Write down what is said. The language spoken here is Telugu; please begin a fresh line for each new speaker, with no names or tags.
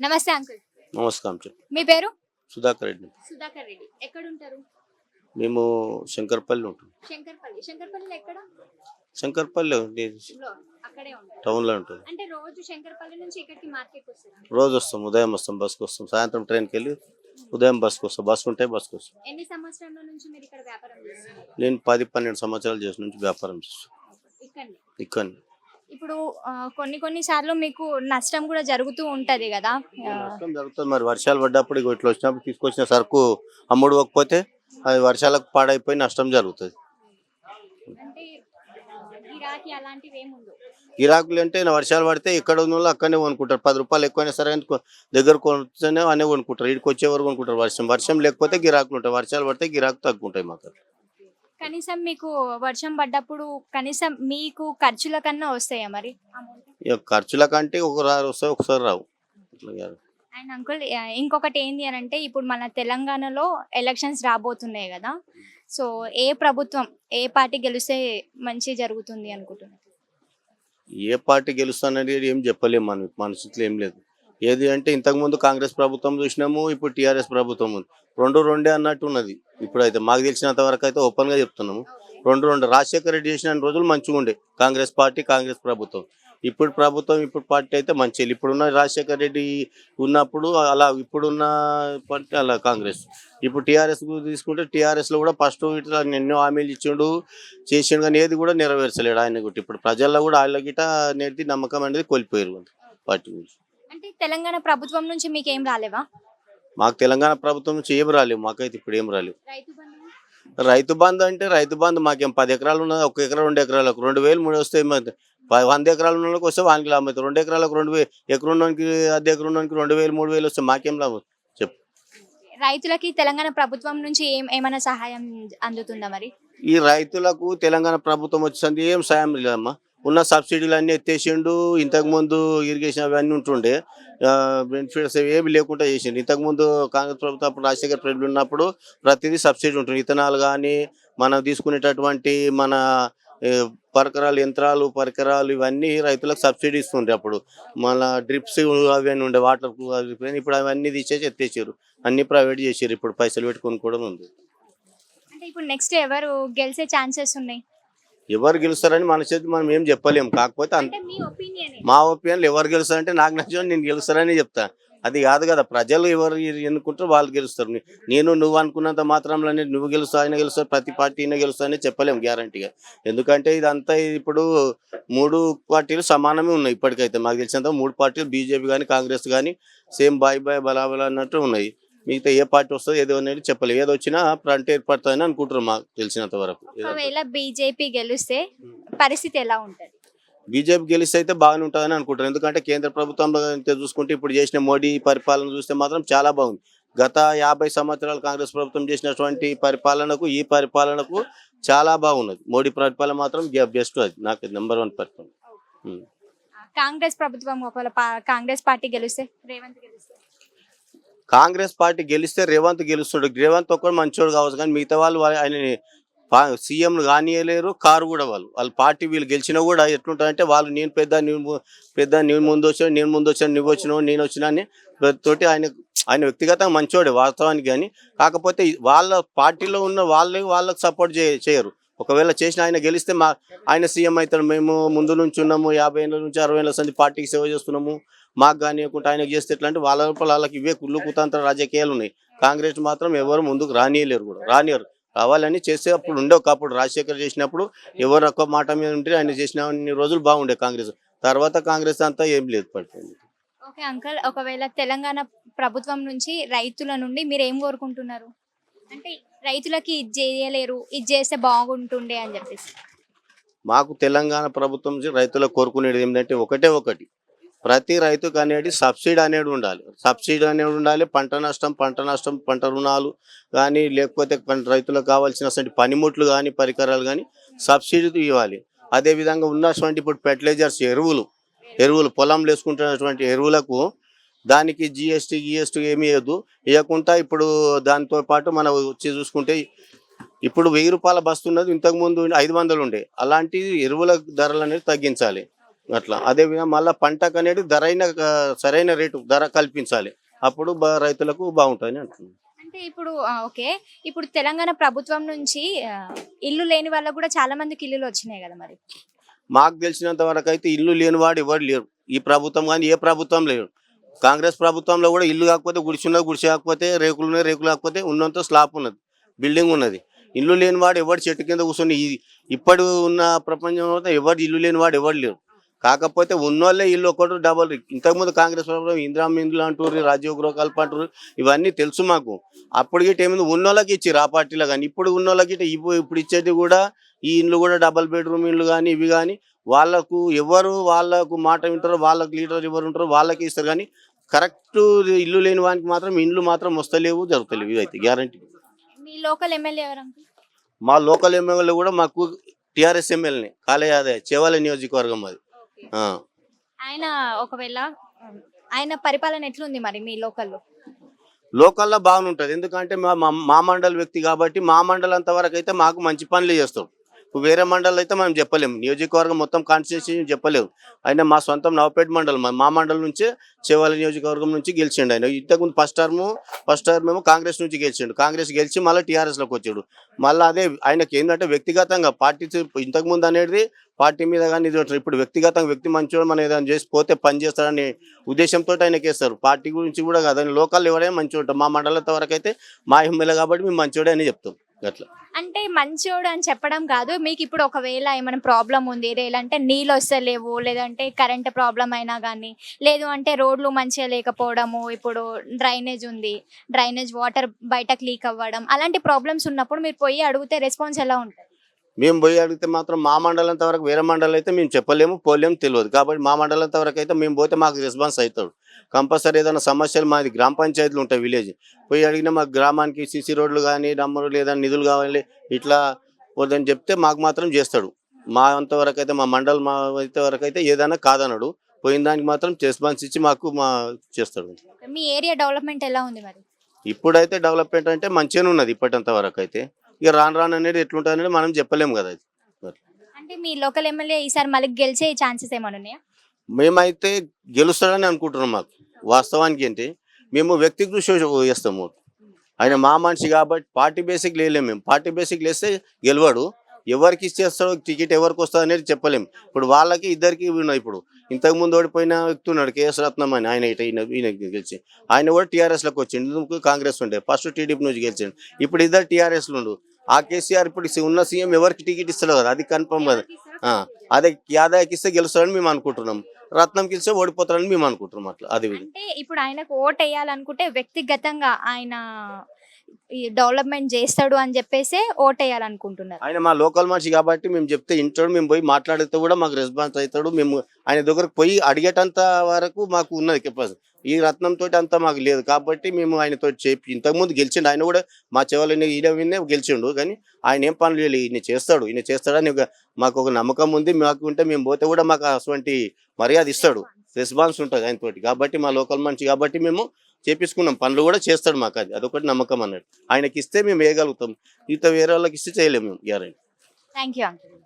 నమస్తే అంకుల్.
నమస్కారం చెప్పు.
మీ పేరు?
సుధాకర్ రెడ్డి.
సుధాకర్ రెడ్డి. ఎక్కడ ఉంటారు?
మేము శంకర్పల్లి ఉంటాం.
శంకర్పల్లి. శంకర్పల్లిలో ఎక్కడ?
శంకర్పల్లి
లో అక్కడే ఉంటారు.
టౌన్లో ఉంటుంది.
అంటే రోజు శంకర్పల్లి నుంచి ఇక్కడికి మార్కెట్ వస్తారా?
రోజు వస్తాం, ఉదయం వస్తాం, బస్కి వస్తాం, సాయంత్రం ట్రైన్కి వెళ్ళి ఉదయం బస్కి వస్తాం. బస్సు ఉంటే బస్కి వస్తాం.
ఎన్ని సంవత్సరాల నుంచి మీరు ఇక్కడ వ్యాపారం చేస్తున్నారు?
నేను 10-12 సంవత్సరాలు చేసిన నుంచి వ్యాపారం చేస్తాను
ఇక్కడనే.
ఇక్కడ.
ఇప్పుడు కొన్ని సార్లు మీకు నష్టం కూడా జరుగుతూ ఉంటది కదా?
నష్టం జరుగుతుంది మరి. వర్షాలు పడ్డప్పుడు ఇట్లా వచ్చినప్పుడు తీసుకొచ్చిన సరుకు అమ్ముడు పోకపోతే అది వర్షాలకు పాడైపోయి నష్టం జరుగుతుంది.
అంటే గిరాకీ అలాంటివి ఏముండవు.
గిరాకులు అంటే వర్షాలు పడితే ఇక్కడ ఉన్న వాళ్ళు అక్కడనే కొనుక్కుంటారు. 10 రూపాయలు ఎక్కువైనా సరే దగ్గర కొనుక్కునే అనే కొనుక్కుంటారు. ఇక్కడికి వచ్చే వరకు కొనుక్కుంటారు. వర్షం లేకపోతే గిరాకులు ఉంటాయి, వర్షాలు పడితే గిరాకు తగ్గుంటాయి మాకు.
కనీసం మీకు వర్షం పడ్డప్పుడు కనీసం మీకు ఖర్చుల కన్నా వస్తాయా మరి అమౌంట్?
ఇక ఖర్చుల కంటే ఒకసారి వస్తాయి, ఒకసారి రావు.
అండ్ అంకుల్, ఇంకొకటి ఏంటి అని అంటే ఇప్పుడు మన తెలంగాణలో ఎలక్షన్స్ రాబోతున్నాయి కదా, సో ఏ ప్రభుత్వం ఏ పార్టీ గెలిస్తే మంచి జరుగుతుంది అనుకుంటున్నారు?
ఏ పార్టీ గెలుస్తానని ఏం చెప్పలేము, మనం మనసులో ఏం లేదు. ఏది అంటే ఇంతకుముందు కాంగ్రెస్ ప్రభుత్వం చూసినాము, ఇప్పుడు టీఆర్ఎస్ ప్రభుత్వం ఉంది. రెండే అన్నట్టు ఉన్నది. ఇప్పుడైతే మాకు తెలిసినంత వరకు అయితే ఓపెన్గా చెప్తున్నాము, రెండు. రాజశేఖర రెడ్డి చేసిన రోజులు మంచిగా ఉండే కాంగ్రెస్ పార్టీ, కాంగ్రెస్ ప్రభుత్వం. ఇప్పుడు ప్రభుత్వం, ఇప్పుడు పార్టీ అయితే మంచిది. ఇప్పుడున్న రాజశేఖర రెడ్డి ఉన్నప్పుడు అలా, ఇప్పుడున్న పార్టీ అలా కాంగ్రెస్. ఇప్పుడు టీఆర్ఎస్ తీసుకుంటే టీఆర్ఎస్లో కూడా ఫస్ట్ ఇట్లా ఎన్నో హామీలు ఇచ్చిండు, చేసిండు, కానీ ఏది కూడా నెరవేర్చలేడు ఆయన కూడా. ఇప్పుడు ప్రజల్లో కూడా ఆయన గిట అనేది నమ్మకం అనేది కోల్పోయారు పార్టీ గురించి.
అంటే తెలంగాణ ప్రభుత్వం నుంచి మీకు ఏం రాలేవా?
మాకు తెలంగాణ ప్రభుత్వం నుంచి ఏం రాలేవు, మాకైతే ఇప్పుడు ఏం రాలేవు.
రైతు బంధు?
రైతు బంధు అంటే రైతు బంధు మాకేం 10 ఎకరాలు ఉన్నది, 1 ఎకరా 2 ఎకరాలకు 2,000 3 వస్తే 100 ఎకరాలు ఉన్న వాళ్ళకి వస్తే 1 కిలో అమ్ముతారు. 2 ఎకరాలకు 2,000, ఎకరం ఉన్నోనికి అద్దె ఎకరం ఉన్నోనికి 2,000 3,000 వస్తే మాకేం లాభం చెప్పు.
రైతులకి తెలంగాణ ప్రభుత్వం నుంచి ఏమైనా సహాయం అందుతుందా మరి?
ఈ రైతులకు తెలంగాణ ప్రభుత్వం వచ్చింది ఏం సాయం లేదమ్మా. ఉన్న సబ్సిడీలు అన్నీ ఎత్తేసిండు. ఇంతకుముందు ఇరిగేషన్ అవన్నీ ఉంటుండే, బెనిఫిట్స్ ఏమి లేకుండా చేసిండు. ఇంతకుముందు కాంగ్రెస్ ప్రభుత్వం అప్పుడు రాజశేఖర్ రెడ్డి ఉన్నప్పుడు ప్రతిదీ సబ్సిడీ ఉంటుంది. ఇథనాల్ కానీ, మనం తీసుకునేటటువంటి మన యంత్రాలు పరికరాలు ఇవన్నీ రైతులకు సబ్సిడీ ఇస్తుండే. అప్పుడు మన డ్రిప్స్ అవన్నీ ఉండే, వాటర్. ఇప్పుడు అవన్నీ తీసేసి ఎత్తేసారు, అన్ని ప్రైవేట్ చేసారు. ఇప్పుడు పైసలు పెట్టుకొని కూడా ఉంది.
అంటే ఇప్పుడు నెక్స్ట్ ఎవరు గెలిచే ఛాన్సెస్ ఉన్నాయి?
ఎవరు గెలుస్తారని మన చేతి మనం ఏం చెప్పలేము. కాకపోతే మా ఒపీనియన్ ఎవరు గెలుస్తారంటే నాకు నచ్చిన నేను గెలుస్తారని చెప్తా. అది కాదు కదా, ప్రజలు ఎవరు ఎన్నుకుంటారో వాళ్ళు గెలుస్తారు. నువ్వు అనుకున్నంత మాత్రంలోనే నువ్వు గెలుస్తావు, ఆయన గెలుస్తారు, ప్రతి పార్టీ అయినా గెలుస్తారని చెప్పలేము గ్యారంటీగా. ఎందుకంటే ఇదంతా ఇప్పుడు 3 పార్టీలు సమానమే ఉన్నాయి ఇప్పటికైతే. మాకు తెలిసినంత 3 పార్టీలు, బీజేపీ కానీ కాంగ్రెస్ కానీ సేమ్ బాయ్ బలాబలా అన్నట్టు ఉన్నాయి. మిగతా ఏ పార్టీ వస్తుందో ఏదో అనేది చెప్పలేదు. ఏదో వచ్చినా ఫ్రంట్ ఏర్పడుతుందని అనుకుంటారు మాకు తెలిసినంత వరకు.
ఒకవేళ బీజేపీ గెలిస్తే పరిస్థితి ఎలా ఉంటుంది?
బీజేపీ గెలిస్తే అయితే బాగానే ఉంటుందని అనుకుంటారు. ఎందుకంటే కేంద్ర ప్రభుత్వంలో చూసుకుంటే ఇప్పుడు చేసిన మోడీ పరిపాలన చూస్తే మాత్రం చాలా బాగుంది. గత 50 సంవత్సరాలు కాంగ్రెస్ ప్రభుత్వం చేసినటువంటి పరిపాలనకు ఈ పరిపాలనకు చాలా బాగున్నది. మోడీ పరిపాలన మాత్రం బెస్ట్, అది నాకు నెంబర్ 1 పరిపాలన.
కాంగ్రెస్ ప్రభుత్వం ఒకవేళ కాంగ్రెస్ పార్టీ గెలిస్తే, రేవంత్ గెలిస్తే?
కాంగ్రెస్ పార్టీ గెలిస్తే రేవంత్ గెలుస్తుండే. రేవంత్ ఒక్కడు మంచోడు కావచ్చు, కానీ మిగతా వాళ్ళు ఆయనని సీఎం కానియలేరు, కారు కూడా వాళ్ళ పార్టీ వీళ్ళు గెలిచినా కూడా ఎట్లుంటారంటే వాళ్ళు నేను ముందు వచ్చాను నువ్వు వచ్చినావు నేను వచ్చినా అని తోటి ఆయన వ్యక్తిగతంగా మంచోడే వాస్తవానికి. కానీ కాకపోతే వాళ్ళ పార్టీలో ఉన్న వాళ్ళకి సపోర్ట్ చేయరు. ఒకవేళ చేసిన ఆయన గెలిస్తే ఆయన సీఎం అవుతాడు. మేము ముందు నుంచి ఉన్నాము, 50 ఏళ్ళ నుంచి 60 ఏళ్ళ సంది పార్టీకి సేవ చేస్తున్నాము, మాకు కానియకుండా ఆయనకు చేస్తే ఎట్లా అంటే వాళ్ళ లోపల వాళ్ళకి ఇవే కుళ్ళు కుతంత్ర రాజకీయాలు ఉన్నాయి. కాంగ్రెస్ మాత్రం ఎవరు ముందుకు రానియరు. కావాలని చేస్తే అప్పుడు ఒకప్పుడు రాజశేఖర్ చేసినప్పుడు ఎవరు ఒక్క మాట మీద ఉంటే ఆయన చేసిన రోజులు బాగుండే కాంగ్రెస్. తర్వాత కాంగ్రెస్ అంతా ఏం లేదు పడుతుంది.
ఓకే అంకల్, ఒకవేళ తెలంగాణ ప్రభుత్వం నుంచి రైతుల నుండి మీరు ఏం కోరుకుంటున్నారు? అంటే రైతులకి ఇది చేయలేరు, ఇది చేస్తే బాగుంటుండే అని చెప్పేసి.
మాకు తెలంగాణ ప్రభుత్వం నుంచి రైతులకు కోరుకునేది ఏంటంటే ఒకటి, ప్రతి రైతుకు అనేది సబ్సిడీ అనేది ఉండాలి. పంట నష్టం, పంట రుణాలు కానీ, లేకపోతే రైతులకు కావాల్సిన పనిముట్లు కానీ, పరికరాలు కానీ సబ్సిడీ ఇవ్వాలి. అదేవిధంగా ఉన్నటువంటి ఇప్పుడు ఫెర్టిలైజర్స్, ఎరువులు పొలంలో వేసుకుంటున్నటువంటి ఎరువులకు దానికి జిఎస్టీ ఏమీ ఇవ్వకుండా ఇప్పుడు దాంతో పాటు మనం వచ్చి చూసుకుంటే ఇప్పుడు 1000 రూపాయల బస్తు ఉన్నది, ఇంతకుముందు 500 ఉండే. అలాంటి ఎరువుల ధరలు అనేది తగ్గించాలి. అట్లా అదేవిధంగా మళ్ళీ పంటకు అనేది సరైన రేటు ధర కల్పించాలి. అప్పుడు రైతులకు బాగుంటుంది అంటున్నాను.
అంటే ఇప్పుడు ఓకే. ఇప్పుడు తెలంగాణ ప్రభుత్వం నుంచి ఇల్లు లేని వాళ్ళకి కూడా చాలా మందికి ఇల్లులు వచ్చినాయి కదా మరి.
మాకు తెలిసినంత వరకు అయితే ఇల్లు లేనివాడు ఎవరు లేరు. ఈ ప్రభుత్వం కానీ ఏ ప్రభుత్వం లేరు. కాంగ్రెస్ ప్రభుత్వంలో కూడా ఇల్లు కాకపోతే గుడిసె కాకపోతే రేకులు కాకపోతే ఉన్నంత స్లాబ్ ఉన్నది, బిల్డింగ్ ఉన్నది. ఇల్లు లేనివాడు ఎవరు చెట్టు కింద కూర్చొని ఇప్పుడు ఉన్న ప్రపంచంలో ఎవరు ఇల్లు లేనివాడు ఎవరు లేరు. కాకపోతే ఉన్నోళ్ళే ఇల్లు ఒకటి డబల్. ఇంతకుముందు కాంగ్రెస్ ప్రభుత్వం ఇందిరామ్మ ఇండ్లు అంటారు, రాజీవ్ గృహకల్ప అంటారు, ఇవన్నీ తెలుసు మాకు. అప్పుడు గిట్ట ఏమైంది ఉన్నోళ్ళకి ఇచ్చారు ఆ పార్టీలో. కానీ ఇప్పుడు ఉన్నోళ్ళకి ఇప్పుడు ఇచ్చేది కూడా ఈ ఇండ్లు కూడా డబల్ బెడ్రూమ్ ఇండ్లు కానీ ఇవి కానీ వాళ్ళకు మాట వింటారో, వాళ్ళకి లీడర్ ఎవరు ఉంటారో వాళ్ళకి ఇస్తారు. కానీ కరెక్ట్ ఇల్లు లేని వానికి మాత్రం ఇండ్లు మాత్రం వస్తలేవు, జరుగుతలేవు. ఇవి అయితే గ్యారంటీ.
మీ లోకల్ ఎమ్మెల్యే ఎవరు అంకుల్?
మా లోకల్ ఎమ్మెల్యే కూడా మాకు టీఆర్ఎస్ ఎమ్మెల్యేని కాళే యాదవ్, చేవల నియోజకవర్గం అది. ఆ.
ఆయన ఒకవేళ ఆయన పరిపాలన ఎట్లుంది మరి మీ లోకల్లో?
లోకల్లో బాగానే ఉంటుంది. ఎందుకంటే మా మండల వ్యక్తి కాబట్టి మా మండలం అంతవరకు అయితే మాకు మంచి పనులు చేస్తాడు. ఇప్పుడు వేరే మండలం అయితే మనం చెప్పలేము, నియోజకవర్గం మొత్తం కాన్స్టిట్యూన్సీ చెప్పలేము. ఆయన మా సొంతం నవపేట మండలం, మా మండలం నుంచే చేవల నియోజకవర్గం నుంచి గెలిచిండు. ఆయన ఇంతకుముందు ఫస్ట్ టర్మ్ ఏమో కాంగ్రెస్ నుంచి గెలిచిండు. కాంగ్రెస్ గెలిచి మళ్ళీ టీఆర్ఎస్లోకి వచ్చాడు. మళ్ళీ అదే ఆయనకి ఏంటంటే వ్యక్తిగతంగా పార్టీ ఇంతకుముందు అనేది పార్టీ మీద కానీ ఇప్పుడు వ్యక్తిగతంగా వ్యక్తి మంచోడు మనం ఏదైనా చేసి పోతే పని చేస్తాడనే ఉద్దేశంతో ఆయనకి వేస్తారు. పార్టీ గురించి కూడా కాదు, లోకల్ ఎవరైనా మంచిగా ఉంటాం. మా మండలంతో వరకు అయితే మా ఎమ్మెల్యే కాబట్టి మేము మంచోడే అని చెప్తాం. అట్లా
అంటే మంచోడు అని చెప్పడం కాదు, మీకు ఇప్పుడు ఒకవేళ ఏమైనా ప్రాబ్లం ఉంది, లేదంటే నీళ్ళు వస్తలేవు, లేదంటే కరెంట్ ప్రాబ్లం అయినా కానీ, లేదు అంటే రోడ్లు మంచిగా లేకపోవడము, ఇప్పుడు డ్రైనేజ్ ఉంది, డ్రైనేజ్ వాటర్ బయటకు లీక్ అవ్వడం, అలాంటి ప్రాబ్లమ్స్ ఉన్నప్పుడు మీరు పోయి అడిగితే రెస్పాన్స్ ఎలా ఉంటుంది?
మేము పోయి అడిగితే మాత్రం మా మండలంత వరకు, వేరే మండలం అయితే మేము చెప్పలేము, పోలేము, తెలియదు. కాబట్టి మా మండలంత వరకు అయితే మేము పోతే మాకు రెస్పాన్స్ అవుతాడు. కంపల్సరీ ఏదైనా సమస్యలు మాది గ్రామ పంచాయతీలు ఉంటాయి, విలేజ్ పోయి అడిగినా మాకు గ్రామానికి సీసీ రోడ్లు కానీ డమ్మరు లేదా నిధులు కావాలి ఇట్లా వద్దని చెప్తే మాకు మాత్రం చేస్తాడు. మా అంతవరకు అయితే మా మండలం మా అయితే వరకు అయితే ఏదైనా కాదన్నాడు. పోయిన దానికి మాత్రం రెస్పాన్స్ ఇచ్చి మాకు చేస్తాడు.
మీ ఏరియా డెవలప్మెంట్ ఎలా ఉంది మరి?
ఇప్పుడైతే డెవలప్మెంట్ అంటే మంచిగానే ఉన్నది ఇప్పటింత వరకు అయితే. ఇక రాను అనేది ఎట్లుంటుంది అనేది మనం చెప్పలేము కదా.
అంటే మీ లోకల్ ఎమ్మెల్యే ఈసారి మళ్ళీ గెలిచే ఛాన్సెస్ ఏమైనా ఉన్నాయా?
మేమైతే గెలుస్తాడని అనుకుంటున్నాం. మాకు వాస్తవానికి ఏంటి, మేము వ్యక్తి కృషి చేస్తాము. ఆయన మా మనిషి కాబట్టి పార్టీ బేసిక్ లేలేము. మేము పార్టీ బేసిక్ లేస్తే గెలవాడు. ఎవరికి ఇచ్చేస్తాడో టికెట్ ఎవరికి వస్తుంది అనేది చెప్పలేము. ఇప్పుడు వాళ్ళకి ఇద్దరికి ఉన్నాయి. ఇప్పుడు ఇంతకుముందు ఓడిపోయిన వ్యక్తి ఉన్నాడు కేఎస్ రత్నం అని, ఈయన గెలిచి ఆయన కూడా టీఆర్ఎస్లోకి వచ్చిండు. కాంగ్రెస్ ఉండే ఫస్ట్ టీడీపీ నుంచి గెలిచిండు. ఇప్పుడు ఇద్దరు టీఆర్ఎస్లు ఉండు. ఆ కేసీఆర్ ఇప్పుడు ఉన్న సీఎం ఎవరికి టికెట్ ఇస్తాడు కదా, అది కన్ఫర్మ్ కదా. అదే యాదవ్కి ఇస్తే గెలుస్తాడని మేము అనుకుంటున్నాం, రత్నంకి ఇస్తే ఓడిపోతాడని మేము అనుకుంటున్నాం. అట్లా అది.
అంటే ఇప్పుడు ఆయనకు ఓట్ వేయాలనుకుంటే వ్యక్తిగతంగా ఆయన ఈ డెవలప్మెంట్ చేస్తాడు అని చెప్పేసి ఓట్ వేయాలనుకుంటున్నారు.
ఆయన మా లోకల్ మనిషి కాబట్టి మేము చెప్తే ఇంటాడు. మేము పోయి మాట్లాడితే కూడా మాకు రెస్పాన్స్ అవుతాడు. మేము ఆయన దగ్గరకు పోయి అడిగేటంత వరకు మాకు ఉన్నది కెపాసిటీ. ఈ రత్నంతో అంతా మాకు లేదు కాబట్టి మేము ఆయనతో చెప్పి ఇంతకుముందు గెలిచిండు. ఆయన కూడా మా చెవులని ఈయన గెలిచిండు. కానీ ఆయన ఏం పనులు లేదు, ఈయన చేస్తాడని మాకు ఒక నమ్మకం ఉంది. మాకు ఉంటే మేము పోతే కూడా మాకు అటువంటి మర్యాద ఇస్తాడు, రెస్పాన్స్ ఉంటుంది ఆయనతోటి. కాబట్టి మా లోకల్ మనిషి కాబట్టి మేము చేపించుకున్నాం, పనులు కూడా చేస్తాడు. మాకు అదొకటి నమ్మకం అన్నట్టు. ఆయనకి ఇస్తే మేము వేయగలుగుతాం, వేరే వాళ్ళకి ఇస్తే చేయలేము మేము గ్యారెంటీ.
Thank you uncle.